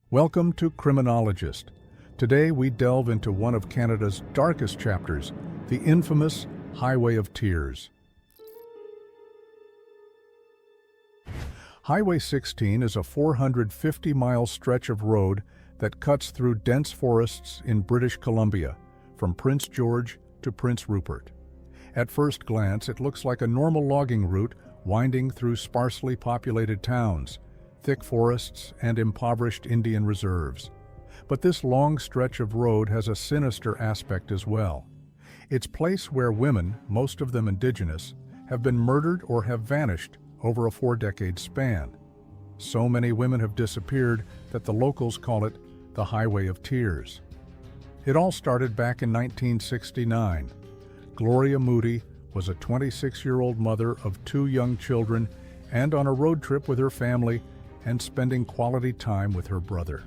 Welcome to Criminologist. Today we delve into one of Canada's darkest chapters, the infamous Highway of Tears. Highway 16 is a 450-mile stretch of road that cuts through dense forests in British Columbia, from Prince George to Prince Rupert. At first glance, it looks like a normal logging route winding through sparsely populated towns, thick forests, and impoverished Indian reserves. But this long stretch of road has a sinister aspect as well. It's a place where women, most of them Indigenous, have been murdered or have vanished over a 4-decade span. So many women have disappeared that the locals call it the Highway of Tears. It all started back in 1969. Gloria Moody was a 26-year-old mother of 2 young children and on a road trip with her family and spending quality time with her brother.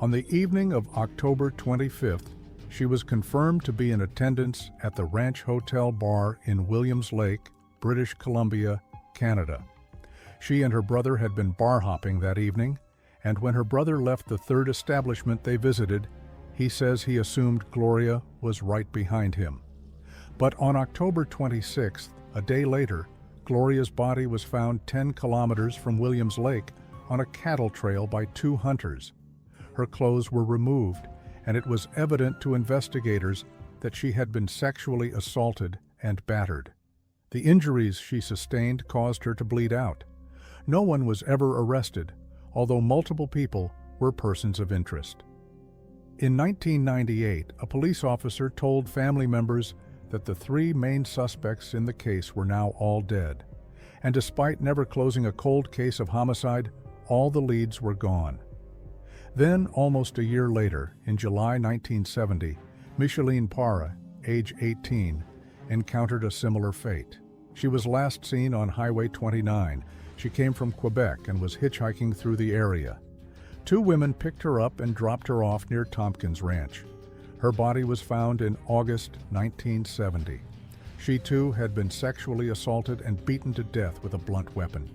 On the evening of October 25th, she was confirmed to be in attendance at the Ranch Hotel Bar in Williams Lake, British Columbia, Canada. She and her brother had been bar hopping that evening, and when her brother left the third establishment they visited, he says he assumed Gloria was right behind him. But on October 26th, a day later, Gloria's body was found 10 kilometers from Williams Lake on a cattle trail by 2 hunters. Her clothes were removed, and it was evident to investigators that she had been sexually assaulted and battered. The injuries she sustained caused her to bleed out. No one was ever arrested, although multiple people were persons of interest. In 1998, a police officer told family members that the 3 main suspects in the case were now all dead. And despite never closing a cold case of homicide, all the leads were gone. Then, almost a year later, in July 1970, Micheline Parra, age 18, encountered a similar fate. She was last seen on Highway 29. She came from Quebec and was hitchhiking through the area. 2 women picked her up and dropped her off near Tompkins Ranch. Her body was found in August 1970. She too had been sexually assaulted and beaten to death with a blunt weapon.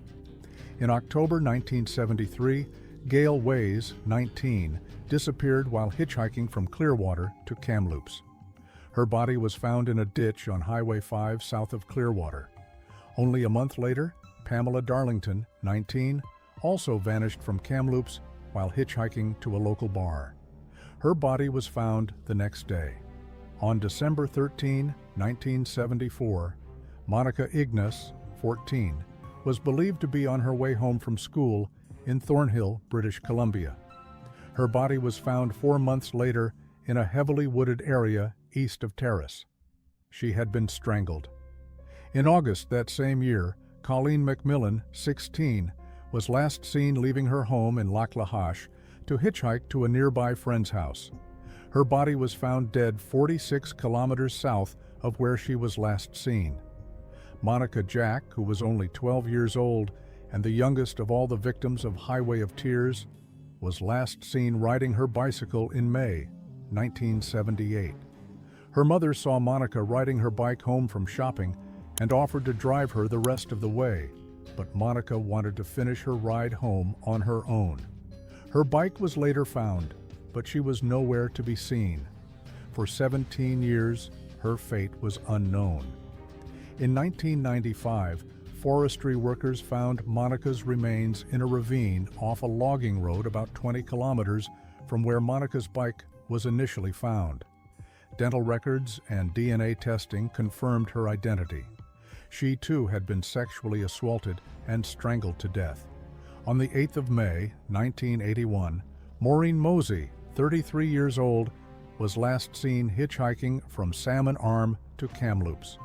In October 1973, Gail Ways, 19, disappeared while hitchhiking from Clearwater to Kamloops. Her body was found in a ditch on Highway 5 south of Clearwater. Only a month later, Pamela Darlington, 19, also vanished from Kamloops while hitchhiking to a local bar. Her body was found the next day. On December 13, 1974, Monica Ignace, 14, was believed to be on her way home from school in Thornhill, British Columbia. Her body was found 4 months later in a heavily wooded area east of Terrace. She had been strangled. In August that same year, Colleen McMillan, 16, was last seen leaving her home in Lac La Hache to hitchhike to a nearby friend's house. Her body was found dead 46 kilometers south of where she was last seen. Monica Jack, who was only 12 years old and the youngest of all the victims of Highway of Tears, was last seen riding her bicycle in May 1978. Her mother saw Monica riding her bike home from shopping and offered to drive her the rest of the way, but Monica wanted to finish her ride home on her own. Her bike was later found, but she was nowhere to be seen. For 17 years, her fate was unknown. In 1995, forestry workers found Monica's remains in a ravine off a logging road about 20 kilometers from where Monica's bike was initially found. Dental records and DNA testing confirmed her identity. She too had been sexually assaulted and strangled to death. On the 8th of May, 1981, Maureen Mosey, 33 years old, was last seen hitchhiking from Salmon Arm to Kamloops.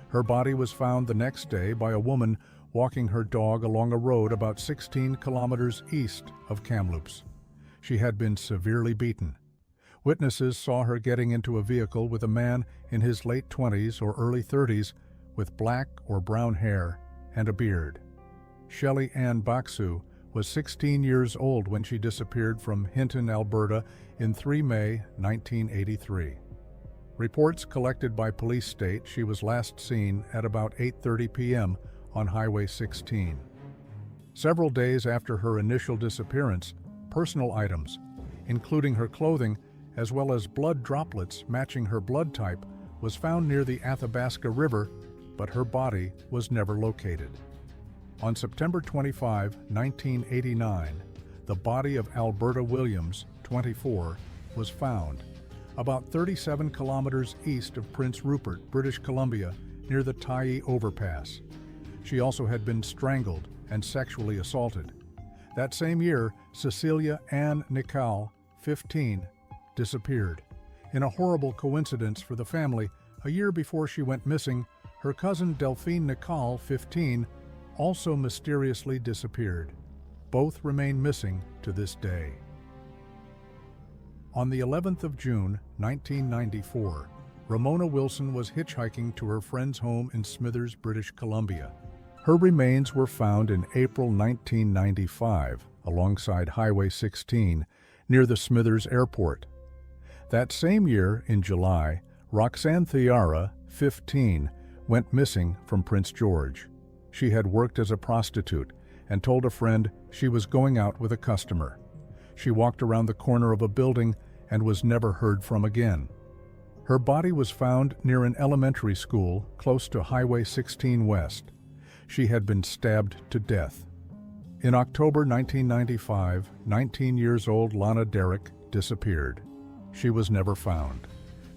Her body was found the next day by a woman walking her dog along a road about 16 kilometers east of Kamloops. She had been severely beaten. Witnesses saw her getting into a vehicle with a man in his late 20s or early 30s with black or brown hair and a beard. Shelley Ann Baksu was 16 years old when she disappeared from Hinton, Alberta in 3 May 1983. Reports collected by police state she was last seen at about 8:30 p.m. on Highway 16. Several days after her initial disappearance, personal items, including her clothing, as well as blood droplets matching her blood type, was found near the Athabasca River, but her body was never located. On September 25, 1989, the body of Alberta Williams, 24, was found, about 37 kilometers east of Prince Rupert, British Columbia, near the Tyee Overpass. She also had been strangled and sexually assaulted. That same year, Cecilia Ann Nicol, 15, disappeared. In a horrible coincidence for the family, a year before she went missing, her cousin Delphine Nicol, 15, also mysteriously disappeared. Both remain missing to this day. On the 11th of June, 1994, Ramona Wilson was hitchhiking to her friend's home in Smithers, British Columbia. Her remains were found in April 1995 alongside Highway 16 near the Smithers Airport. That same year, in July, Roxanne Thiara, 15, went missing from Prince George. She had worked as a prostitute and told a friend she was going out with a customer. She walked around the corner of a building and was never heard from again. Her body was found near an elementary school close to Highway 16 West. She had been stabbed to death. In October 1995, 19 years old Lana Derrick disappeared. She was never found.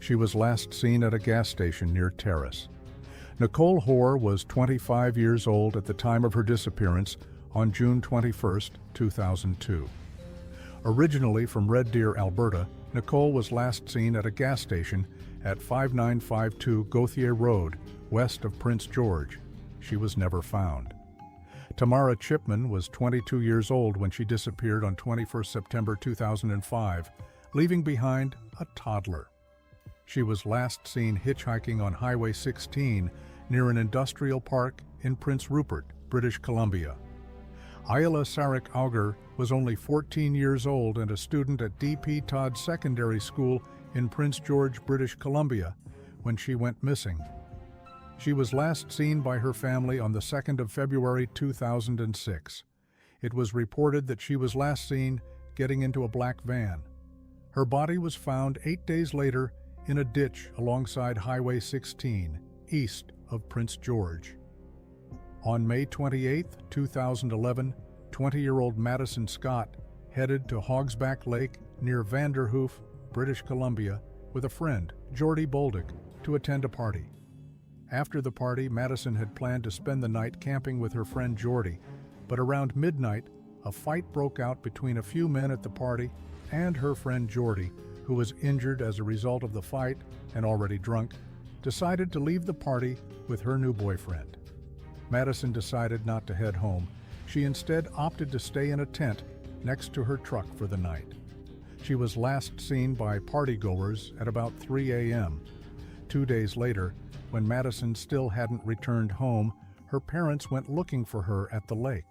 She was last seen at a gas station near Terrace. Nicole Hoare was 25 years old at the time of her disappearance on June 21, 2002. Originally from Red Deer, Alberta, Nicole was last seen at a gas station at 5952 Gauthier Road, west of Prince George. She was never found. Tamara Chipman was 22 years old when she disappeared on 21 September 2005, leaving behind a toddler. She was last seen hitchhiking on Highway 16 near an industrial park in Prince Rupert, British Columbia. Ayala Sarek Auger was only 14 years old and a student at D.P. Todd Secondary School in Prince George, British Columbia, when she went missing. She was last seen by her family on the 2nd of February 2006. It was reported that she was last seen getting into a black van. Her body was found 8 days later in a ditch alongside Highway 16, east of Prince George. On May 28, 2011, 20-year-old Madison Scott headed to Hogsback Lake near Vanderhoof, British Columbia, with a friend, Jordy Bolduc, to attend a party. After the party, Madison had planned to spend the night camping with her friend Jordy, but around midnight, a fight broke out between a few men at the party and her friend Jordy, who was injured as a result of the fight and already drunk, decided to leave the party with her new boyfriend. Madison decided not to head home. She instead opted to stay in a tent next to her truck for the night. She was last seen by partygoers at about 3 a.m. 2 days later, when Madison still hadn't returned home, her parents went looking for her at the lake.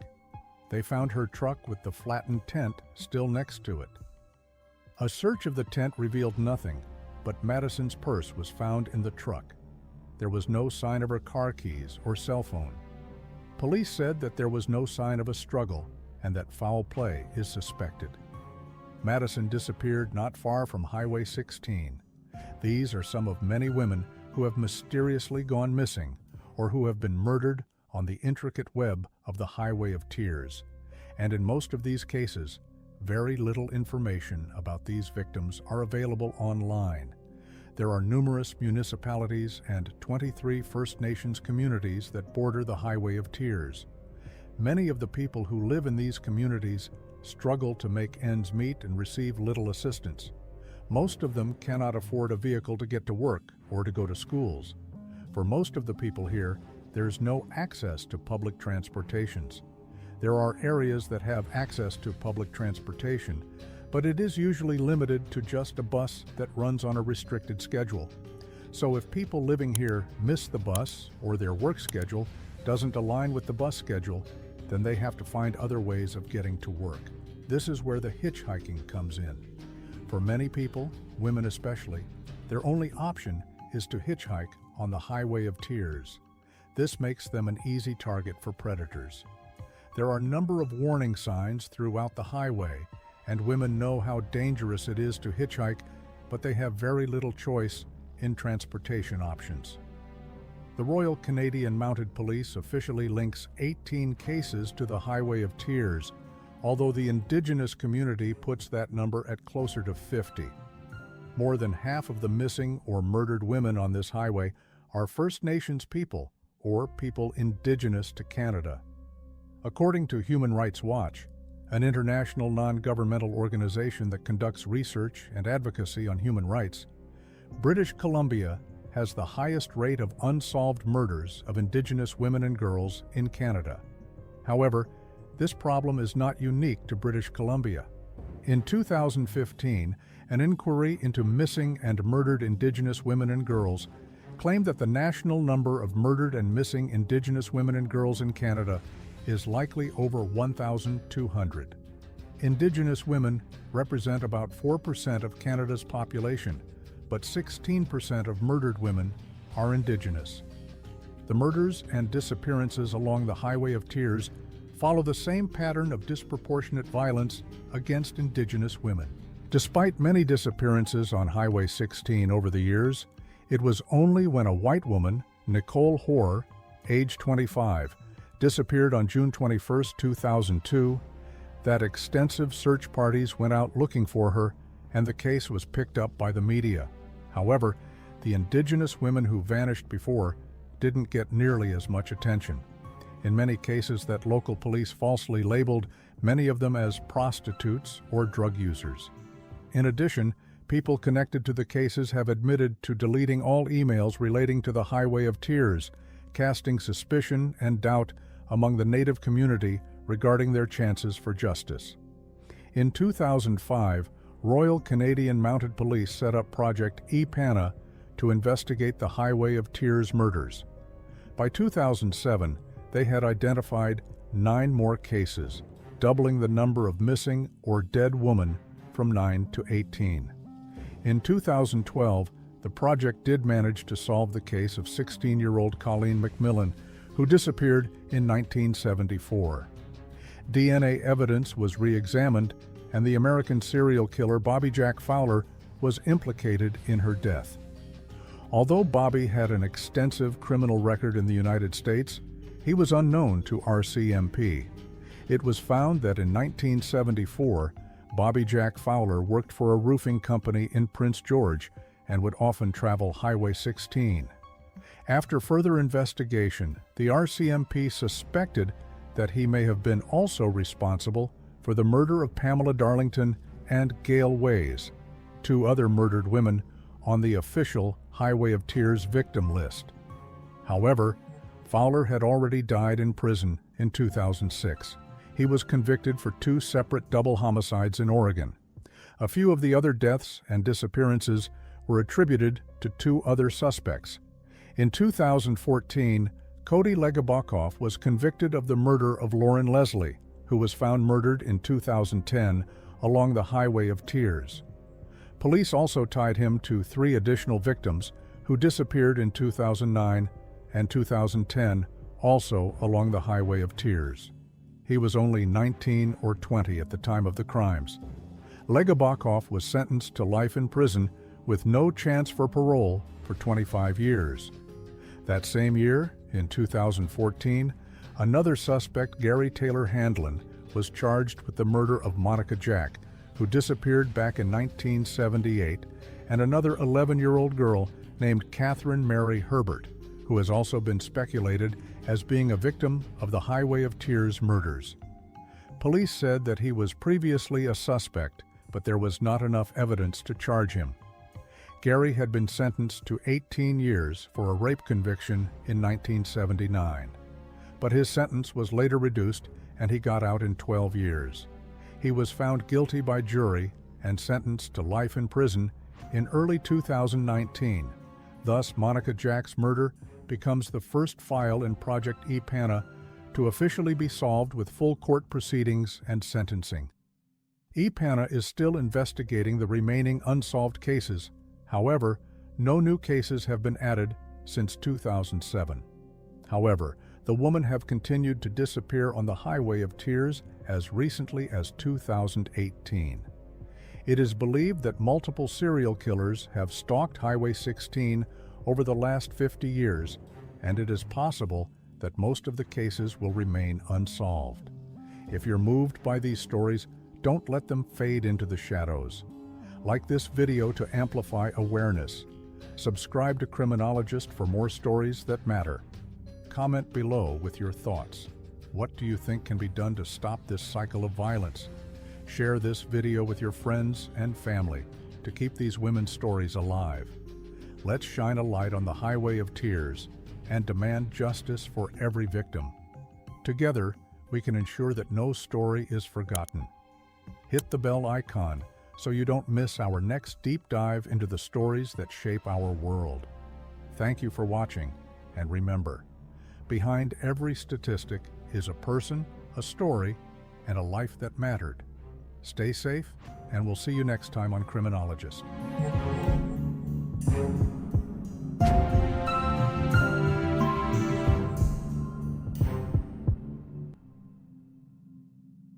They found her truck with the flattened tent still next to it. A search of the tent revealed nothing, but Madison's purse was found in the truck. There was no sign of her car keys or cell phone. Police said that there was no sign of a struggle and that foul play is suspected. Madison disappeared not far from Highway 16. These are some of many women who have mysteriously gone missing or who have been murdered on the intricate web of the Highway of Tears. And in most of these cases, very little information about these victims are available online. There are numerous municipalities and 23 First Nations communities that border the Highway of Tears. Many of the people who live in these communities struggle to make ends meet and receive little assistance. Most of them cannot afford a vehicle to get to work or to go to schools. For most of the people here, there's no access to public transportations. There are areas that have access to public transportation, but it is usually limited to just a bus that runs on a restricted schedule. So if people living here miss the bus or their work schedule doesn't align with the bus schedule, then they have to find other ways of getting to work. This is where the hitchhiking comes in. For many people, women especially, their only option is to hitchhike on the Highway of Tears. This makes them an easy target for predators. There are a number of warning signs throughout the highway, and women know how dangerous it is to hitchhike, but they have very little choice in transportation options. The Royal Canadian Mounted Police officially links 18 cases to the Highway of Tears, although the Indigenous community puts that number at closer to 50. More than half of the missing or murdered women on this highway are First Nations people or people indigenous to Canada. According to Human Rights Watch, an international non-governmental organization that conducts research and advocacy on human rights, British Columbia has the highest rate of unsolved murders of Indigenous women and girls in Canada. However, this problem is not unique to British Columbia. In 2015, an inquiry into missing and murdered Indigenous women and girls claimed that the national number of murdered and missing Indigenous women and girls in Canada is likely over 1,200. Indigenous women represent about 4% of Canada's population, but 16% of murdered women are Indigenous. The murders and disappearances along the Highway of Tears follow the same pattern of disproportionate violence against Indigenous women. Despite many disappearances on Highway 16 over the years, it was only when a white woman, Nicole Hoare, age 25, disappeared on June 21, 2002, that extensive search parties went out looking for her and the case was picked up by the media. However, the Indigenous women who vanished before didn't get nearly as much attention. In many cases that local police falsely labeled many of them as prostitutes or drug users. In addition, people connected to the cases have admitted to deleting all emails relating to the Highway of Tears, casting suspicion and doubt among the Native community regarding their chances for justice. In 2005, Royal Canadian Mounted Police set up Project E-Pana to investigate the Highway of Tears murders. By 2007, they had identified 9 more cases, doubling the number of missing or dead women from 9 to 18. In 2012, the project did manage to solve the case of 16-year-old Colleen McMillan, who disappeared in 1974. DNA evidence was re-examined, and the American serial killer Bobby Jack Fowler was implicated in her death. Although Bobby had an extensive criminal record in the United States, he was unknown to RCMP. It was found that in 1974, Bobby Jack Fowler worked for a roofing company in Prince George and would often travel Highway 16. After further investigation, the RCMP suspected that he may have been also responsible for the murder of Pamela Darlington and Gail Ways, 2 other murdered women on the official Highway of Tears victim list. However, Fowler had already died in prison in 2006. He was convicted for 2 separate double homicides in Oregon. A few of the other deaths and disappearances were attributed to 2 other suspects. In 2014, Cody Legabokov was convicted of the murder of Lauren Leslie, who was found murdered in 2010 along the Highway of Tears. Police also tied him to 3 additional victims who disappeared in 2009 and 2010, also along the Highway of Tears. He was only 19 or 20 at the time of the crimes. Legabokov was sentenced to life in prison with no chance for parole for 25 years. That same year, in 2014, another suspect, Gary Taylor Handlin, was charged with the murder of Monica Jack, who disappeared back in 1978, and another 11-year-old girl named Catherine Mary Herbert, who has also been speculated as being a victim of the Highway of Tears murders. Police said that he was previously a suspect, but there was not enough evidence to charge him. Gary had been sentenced to 18 years for a rape conviction in 1979, but his sentence was later reduced and he got out in 12 years. He was found guilty by jury and sentenced to life in prison in early 2019. Thus, Monica Jack's murder becomes the first file in Project E-Pana to officially be solved with full court proceedings and sentencing. E-Pana is still investigating the remaining unsolved cases. However, no new cases have been added since 2007. However, The women have continued to disappear on the Highway of Tears as recently as 2018. It is believed that multiple serial killers have stalked Highway 16 over the last 50 years, and it is possible that most of the cases will remain unsolved. If you're moved by these stories, don't let them fade into the shadows. Like this video to amplify awareness. Subscribe to Criminologist for more stories that matter. Comment below with your thoughts. What do you think can be done to stop this cycle of violence? Share this video with your friends and family to keep these women's stories alive. Let's shine a light on the Highway of Tears and demand justice for every victim. Together, we can ensure that no story is forgotten. Hit the bell icon so you don't miss our next deep dive into the stories that shape our world. Thank you for watching, and remember, behind every statistic is a person, a story, and a life that mattered. Stay safe, and we'll see you next time on Criminologist.